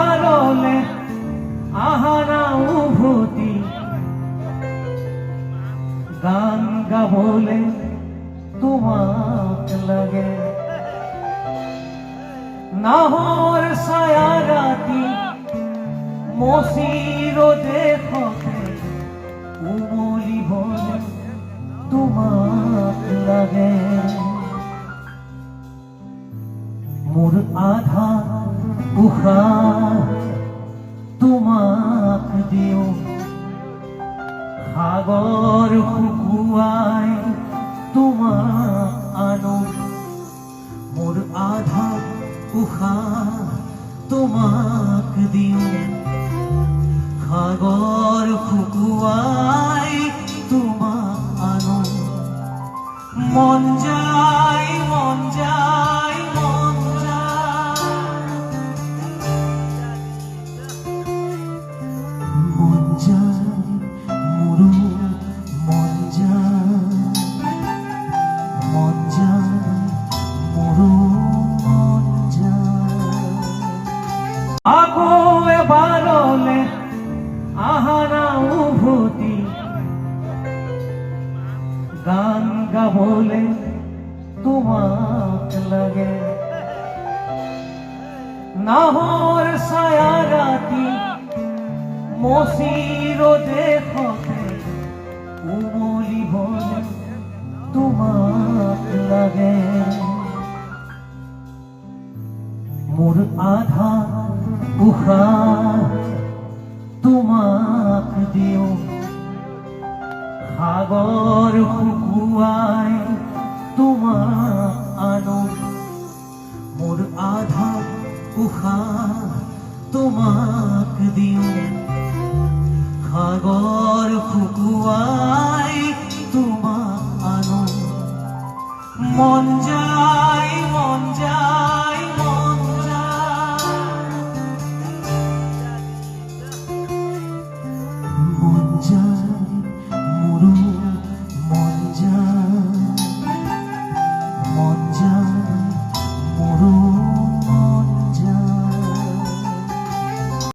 বারলে আহারা উভতি গান গাবলে তোমাক লাগে নাহর ছায়া রাতি মসির দেখতে উমলি বলে তোমাক লাগে মোর আধা উহা তোমাক দিও সাগর শুকুৱাই তোমাক আনো মোৰ আধা উহা তোমাক দিও সাগৰ শুকুৱাই তোমাক আনো মন যায় মন যায় মন যায় মন যায় মোৰো মন যায় মন যায় মোৰো মন যায় আকৌ এবাৰলে আহারা উভতি গান গাবলে তোমাক লাগে নাহর ছায়া রাতি মসির দেখতে উমলি বলে তোমাক লাগে মোর আধা উহা তোমাক দিও সাগর শুকুৱাই তোমাক আনো মোৰ আধা উহা তোমাক দিও সাগৰ শুকুৱাই তোমাক আনো মন